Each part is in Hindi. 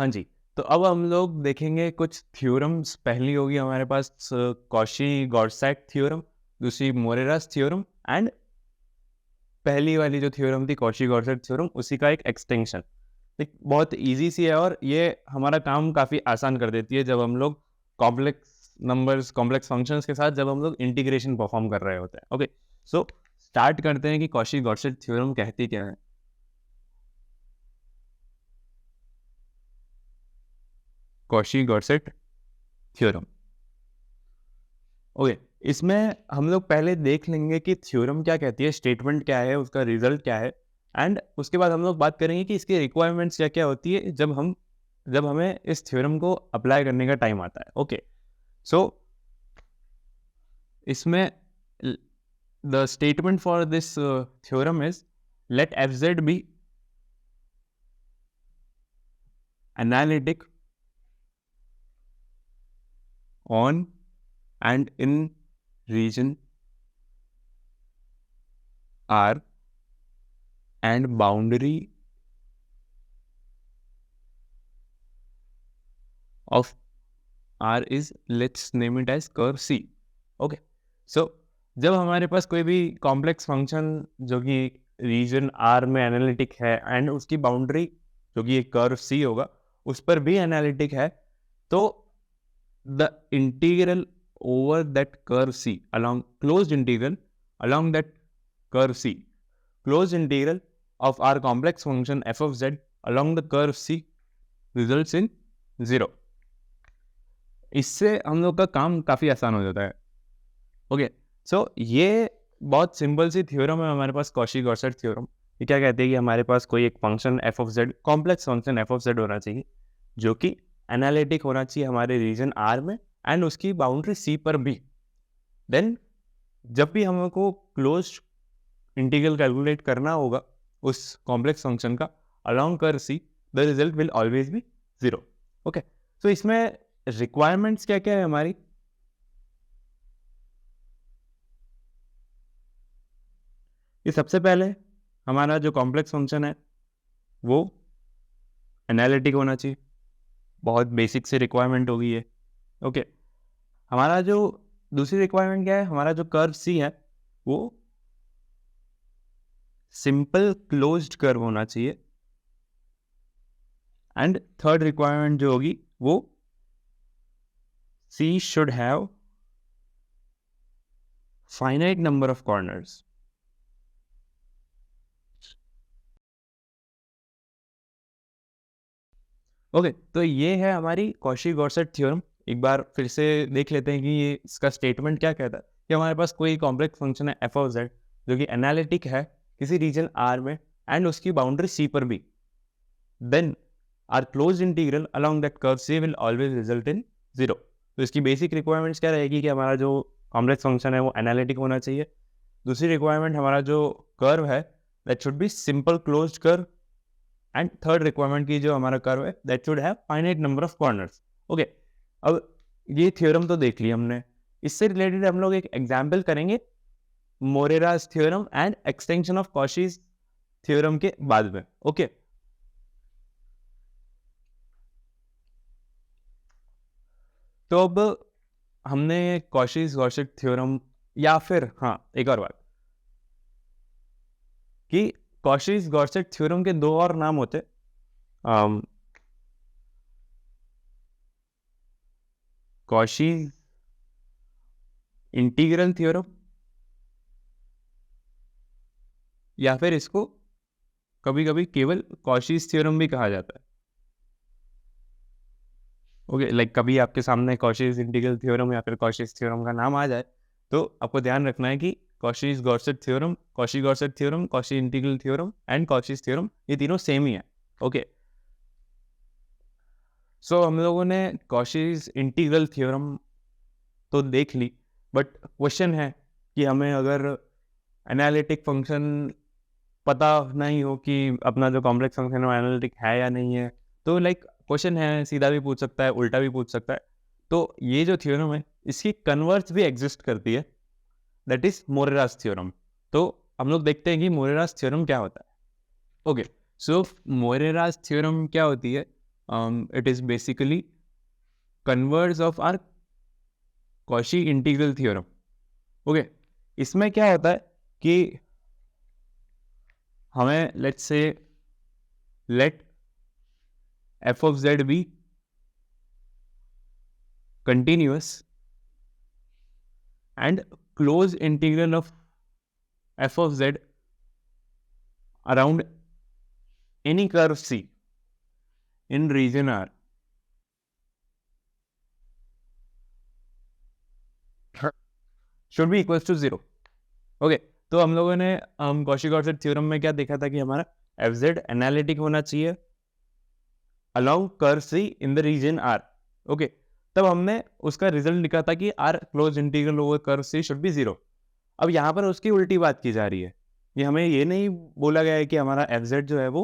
हाँ जी, तो अब हम लोग देखेंगे कुछ थ्योरम्स। पहली होगी हमारे पास कॉशी-गॉर्सैट थ्योरम, दूसरी मोरेरास थ्योरम एंड पहली वाली जो थ्योरम थी कॉशी-गॉर्सैट थ्योरम, उसी का एक एक्सटेंशन। एक बहुत ईज़ी सी है और ये हमारा काम काफ़ी आसान कर देती है जब हम लोग कॉम्प्लेक्स नंबर्स, कॉम्प्लेक्स फंक्शंस के साथ जब हम लोग इंटीग्रेशन परफॉर्म कर रहे होते हैं। ओके, सो स्टार्ट करते हैं कि कॉशी-गॉर्सैट थ्योरम कहती क्या है। कॉशी-गॉर्सैट थ्योरम। ओके, इसमें हम लोग पहले देख लेंगे कि थ्योरम क्या कहती है, स्टेटमेंट क्या है, उसका रिजल्ट क्या है एंड उसके बाद हम लोग बात करेंगे कि इसकी रिक्वायरमेंट्स क्या-क्या होती है जब हमें इस थ्योरम को अप्लाई करने का टाइम आता है। ओके, सो इसमें the statement for this theorem is let F be analytic on and in region R and boundary of R is, let's name it as curve C. Okay, so जब हमारे पास कोई भी कॉम्प्लेक्स फंक्शन जो कि रीजन R में एनालिटिक है एंड उसकी बाउंड्री जो कि एक कर्व C होगा उस पर भी एनालिटिक है, तो the integral over that curve C along closed integral along that curve C, closed integral of our complex function f of z along the curve C results in 0. इससे हम लोग का काम काफ़ी आसान हो जाता है। ओके, सो ये बहुत सिंपल सी थ्योरम है हमारे पास, कॉशी-गॉर्सैट थ्योरम। ये क्या कहती है कि हमारे पास कोई एक function f of Z, complex function f of Z होना चाहिए जो कि एनालिटिक होना चाहिए हमारे रीजन आर में एंड उसकी बाउंड्री सी पर भी। देन जब भी हमको क्लोज इंटीग्रल कैलकुलेट करना होगा उस कॉम्प्लेक्स फंक्शन का along curve C, the result will always be 0. Okay, so इसमें रिक्वायरमेंट्स क्या क्या है हमारी। ये सबसे पहले हमारा जो कॉम्प्लेक्स फंक्शन है वो एनालिटिक होना चाहिए, बहुत बेसिक से रिक्वायरमेंट होगी ये। ओके, हमारा जो दूसरी रिक्वायरमेंट क्या है, हमारा जो कर्व सी है वो सिंपल क्लोज्ड कर्व होना चाहिए एंड थर्ड रिक्वायरमेंट जो होगी वो C should have finite number of corners. Okay, तो ये है हमारी कॉशी-गॉर्सैट थ्योरम। एक बार फिर से देख लेते हैं कि ये इसका स्टेटमेंट क्या कहता है कि हमारे पास कोई कॉम्प्लेक्स फंक्शन है एफ ऑफ जेड जो कि एनालिटिक है किसी रीजन आर में एंड उसकी बाउंड्री सी पर भी, then our closed integral along that curve C will always result in 0. तो इसकी बेसिक रिक्वायरमेंट्स क्या रहेगी कि हमारा जो कॉम्प्लेक्स फंक्शन है वो एनालिटिक होना चाहिए। दूसरी रिक्वायरमेंट, हमारा जो कर्व है that should be simple closed curve and third requirement की जो हमारा कर्व है that should have finite number of corners. Okay, अब ये थ्योरम तो देख ली हमने, इससे रिलेटेड हम लोग एक एग्जांपल करेंगे Morera's theorem and extension of Cauchy's theorem के बाद में। ओके, तो अब हमने कॉशीज-गॉर्सैट थ्योरम, या फिर हाँ एक और बात कि कॉशीज-गॉर्सैट थ्योरम के दो और नाम होते, कॉशीज इंटीग्रल थ्योरम या फिर इसको कभी-कभी केवल कॉशीज थ्योरम भी कहा जाता है। ओके, लाइक कभी आपके सामने कॉशीज इंटीग्रल थ्योरम या फिर कॉशीज थ्योरम का नाम आ जाए तो आपको ध्यान रखना है कि Cauchy Goursat theorem, Cauchy Goursat theorem, Cauchy integral theorem and Cauchy's theorem ये तीनों सेम ही है। ओके, सो हम लोगों ने कॉशीज इंटीग्रल थ्योरम तो देख ली, बट क्वेश्चन है कि हमें अगर एनालिटिक फंक्शन पता नहीं हो कि अपना जो कॉम्प्लेक्स फंक्शन है एनालिटिक है या नहीं है, तो लाइक क्वेश्चन है, सीधा भी पूछ सकता है, उल्टा भी पूछ सकता है। तो ये जो थ्योरम है इसकी कन्वर्स भी एग्जिस्ट करती है, दैट इज मोरेरास थ्योरम। तो हम लोग देखते हैं कि मोरेरास थ्योरम क्या होता है। ओके, सो मोरेरास थ्योरम क्या होती है, it is basically converse of our Cauchy integral theorem. Okay, इसमें क्या होता है कि हमें let's say let f of z be continuous and close integral of f of z around any curve C in region R should be equals to 0। Okay, तो हम लोगों ने कॉशी-गॉर्सेट थ्योरम में क्या देखा था कि हमारा fz एनालिटिक होना चाहिए along curve C in the region R। Okay, तब हमने उसका रिजल्ट लिखा था कि R close integral over curve C should be 0। अब यहाँ पर उसकी उल्टी बात की जा रही है, ये हमें ये नहीं बोला गया है कि हमारा fz जो है वो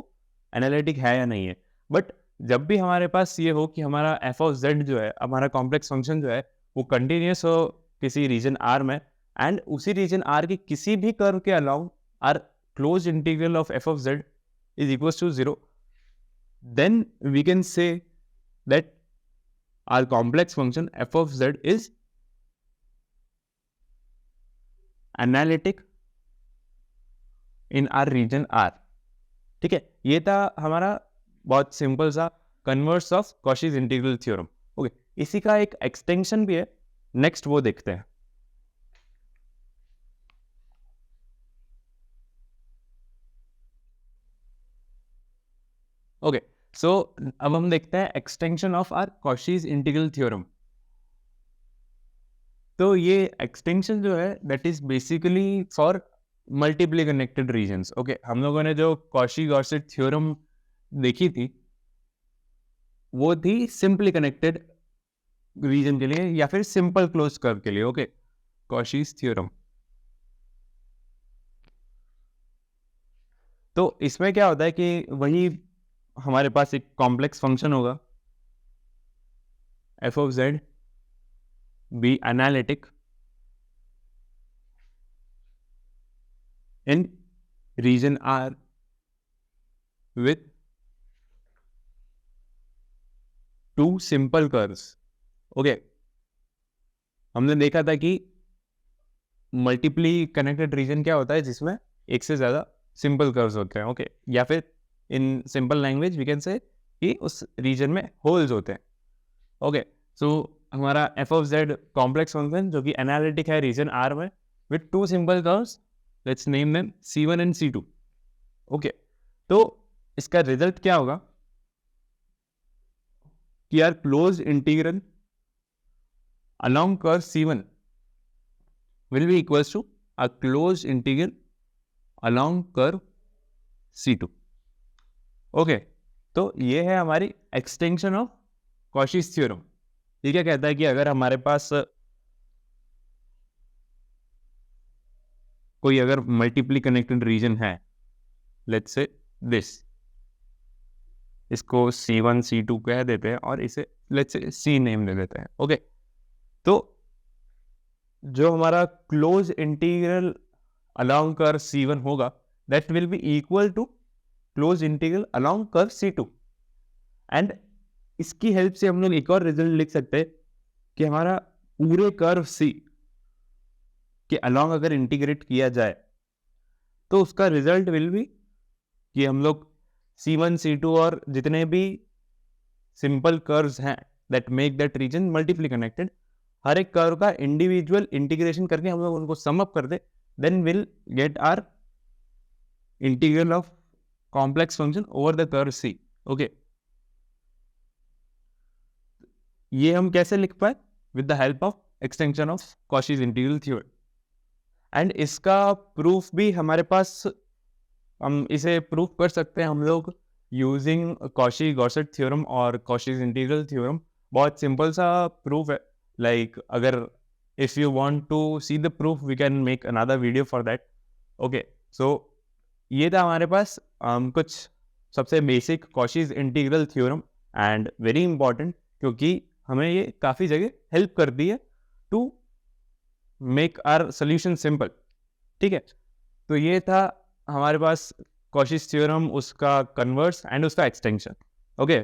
एनालिटिक है या नहीं है, बट जब भी हमारे पास ये हो कि हमारा f ऑफ z जो है, हमारा कॉम्प्लेक्स फंक्शन जो है वो कंटिन्यूस हो किसी रीजन R में, एंड उसी रीजन R के किसी भी कर्व के along our closed integral of f of z is equals to 0, then we can say that our complex function f of z is analytic in our region R। ठीक है, ये था हमारा बहुत सिंपल सा converse of Cauchy's integral theorem. Okay, इसी का एक एक्सटेंशन भी है, नेक्स्ट वो देखते हैं। ओके, सो अब हम देखते हैं extension of our Cauchy's integral theorem. तो ये एक्सटेंशन जो है that is basically for multiply connected regions. Okay, हम लोगों ने जो कॉशी-गॉर्सेट थ्योरम देखी थी वो थी सिंपली कनेक्टेड रीजन के लिए या फिर सिंपल क्लोज कर्व के लिए। Okay, Cauchy's theorem. तो इसमें क्या होता है कि वही हमारे पास एक कॉम्प्लेक्स फंक्शन होगा f of z be analytic in region R with two simple curves। Okay, हमने देखा था कि मल्टीपली कनेक्टेड रीजन क्या होता है जिसमें एक से ज्यादा सिंपल कर्व्स होते हैं। ओके, या फिर in simple language we can say कि उस रीजन में होल्स होते हैं। ओके, सो हमारा f of z complex function जो कि एनालिटिक है रीजन R में with to simple curves, let's name them C1 and C2। Okay, तो इसका रिजल्ट क्या होगा कि यार close integral along curve C1 will be equals to a closed integral along curve C2। Okay, तो ये है हमारी एक्सटेंशन ऑफ कॉशीज थ्योरम। ये क्या कहता है कि अगर हमारे पास कोई अगर मल्टीपली कनेक्टेड रीजन है, लेट्स से दिस, इसको C1 C2 कह देते हैं और इसे लेट्स से C नेम दे देते हैं। ओके, तो जो हमारा close integral along curve C1 होगा that will be equal to close integral along curve C2। And इसकी हेल्प से हम लोग एक और रिजल्ट लिख सकते हैं कि हमारा पूरे कर्व C के along अगर इंटीग्रेट किया जाए तो उसका रिजल्ट विल बी कि हम लोग C1 C2 और जितने भी सिंपल कर्व्स हैं that make that region multiply connected, हर एक कर्व का इंडिविजुअल इंटीग्रेशन करके हम लोग उनको सम अप कर दे, then we'll get our integral of complex function over the curve C। okay, ये हम कैसे लिख पाए with the help of extension of Cauchy's integral theorem। And इसका प्रूफ भी हमारे पास, हम इसे प्रूफ कर सकते हैं हम लोग यूजिंग Cauchy-Gosset थ्योरम और Cauchy's इंटीग्रल थ्योरम। बहुत सिंपल सा प्रूफ है, लाइक अगर if you want to see the proof we can make another video for that। okay, so ये था हमारे पास कुछ सबसे basic Cauchy's integral theorem and very important क्योंकि हमें ये काफ़ी जगह हेल्प करती है to make our solution simple. ठीक है, तो ये था हमारे पास Cauchy's थ्योरम, उसका कन्वर्स एंड उसका एक्सटेंशन। ओके,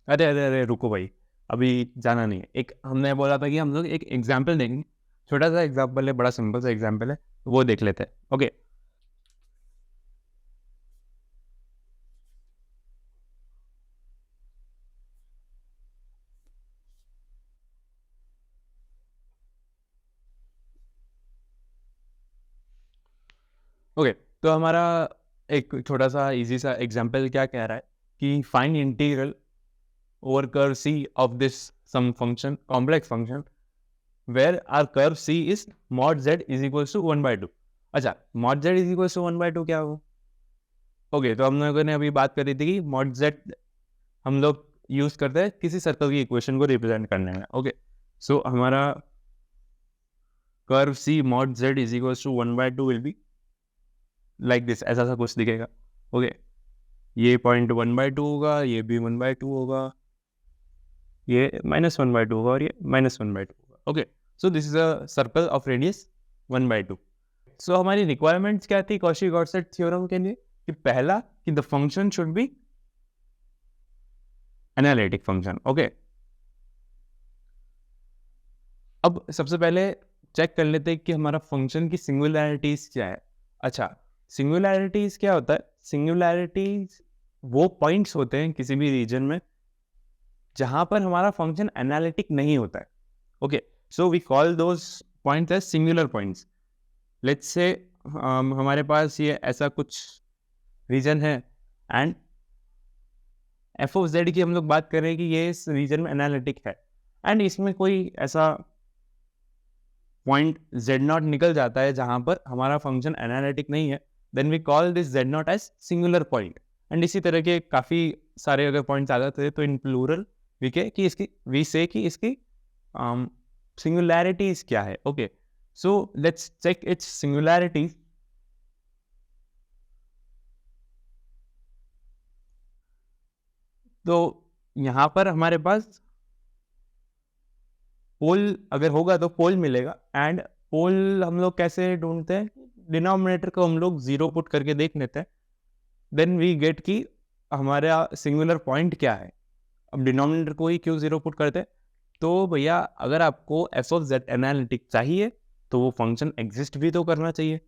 अरे अरे अरे रुको भाई, अभी जाना नहीं है। एक हमने बोला था कि हम लोग एक एग्जाम्पल देंगे, छोटा सा एग्जाम्पल है, बड़ा सिंपल सा एग्जाम्पल है, वो देख लेते हैं। Okay, okay. तो हमारा एक छोटा सा इजी सा एग्जाम्पल क्या कह रहा है कि find integral over curve C of this some function, complex function, where our curve C is mod z is equals to 1/2। अच्छा, mod z is equals to 1/2 क्या हो? ओके, तो हम लोगों ने अभी बात करी थी कि मॉड जेड हम लोग यूज करते हैं किसी सर्कल की इक्वेशन को रिप्रेजेंट करने में। ओके, सो हमारा curve C mod z is equals to 1/2 will be like this, ऐसा सा कुछ दिखेगा। ओके, ये पॉइंट 1/2 होगा, ये भी 1/2 होगा, ये -1/2 होगा और ये -1/2 होगा। Okay, so this is a circle of radius 1/2। सो हमारी रिक्वायरमेंट्स क्या थी कॉची-गॉर्सेट थ्योरम के लिए? कि पहला, कि the function should be analytic function. Okay, अब सबसे पहले चेक कर लेते हैं कि हमारा फंक्शन की सिंगुलैरिटीज क्या है। अच्छा, सिंगुलैरिटीज क्या होता है? सिंगुलैरिटीज वो पॉइंट्स होते हैं किसी भी रीजन में जहां पर हमारा फंक्शन एनालिटिक नहीं होता है। Okay, so we call those points as singular points. Let's say हमारे पास ये ऐसा कुछ रीजन है एंड एफ ऑफ जेड की हम लोग बात कर रहे हैं कि ये इस रीजन में एनालिटिक है, एंड इसमें कोई ऐसा पॉइंट जेड नॉट निकल जाता है जहां पर हमारा फंक्शन एनालिटिक नहीं है, then we call this z not as singular point. And इसी तरह के काफी सारे अगर पॉइंट्स आ जाते हैं तो इन प्लूरल वी से कि इसकी सिंगुलैरिटीज क्या है। Okay, so let's check its singularities. तो यहां पर हमारे पास पोल अगर होगा तो पोल मिलेगा, एंड पोल हम लोग कैसे ढूंढते हैं? डिनोमिनेटर को हम लोग जीरो पुट करके देख लेते हैं, देन वी गेट कि हमारा सिंगुलर पॉइंट क्या है। अब डिनोमिनेटर को ही क्यों जीरो पुट करते हैं? तो भैया, अगर आपको एफ ऑफ जेड एनालिटिक चाहिए तो वो फंक्शन एग्जिस्ट भी तो करना चाहिए।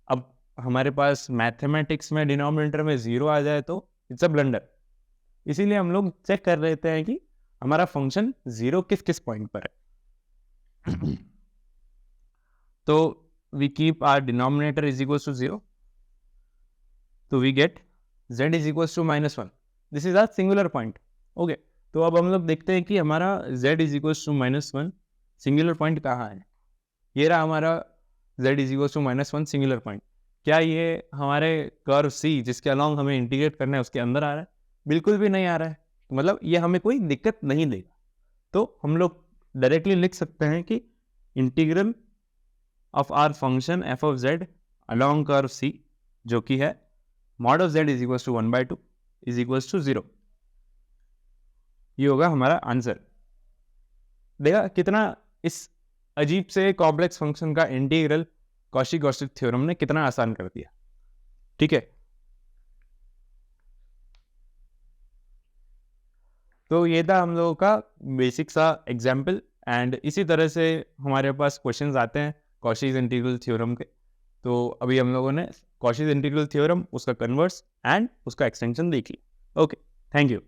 अब हमारे पास मैथमेटिक्स में डिनोमिनेटर में जीरो आ जाए तो इट्स अ ब्लंडर। इसीलिए हम लोग चेक कर लेते हैं कि हमारा फंक्शन जीरो किस किस पॉइंट पर है। तो we keep our denominator is equal to 0, तो we get z is equal to -1। This is our singular point. Okay, तो अब हम लोग देखते हैं कि हमारा z is equal to -1 singular point कहाँ है। ये रहा हमारा z is equal to -1 singular point. क्या ये हमारे कर्व c जिसके अलॉन्ग हमें इंटीग्रेट करना है उसके अंदर आ रहा है? बिल्कुल भी नहीं आ रहा है, मतलब ये हमें कोई दिक्कत नहीं देगा। तो हम लोग डायरेक्टली लिख सकते हैं कि integral of our function f of z along curve C, जो कि है mod of z is equal to 1/2 is equal to 0। ये होगा हमारा आंसर। देखा कितना इस अजीब से कॉम्प्लेक्स फंक्शन का इंटीग्रल कॉची-गॉसिस थ्योरम ने कितना आसान कर दिया। ठीक है, तो ये था हम लोगों का बेसिक सा एग्जाम्पल, एंड इसी तरह से हमारे पास क्वेश्चंस आते हैं कॉशीज इंटीग्रल थ्योरम के। तो अभी हम लोगों ने कॉशीज इंटीग्रल थ्योरम, उसका कन्वर्स एंड उसका एक्सटेंशन देख लिया। Okay, thank you.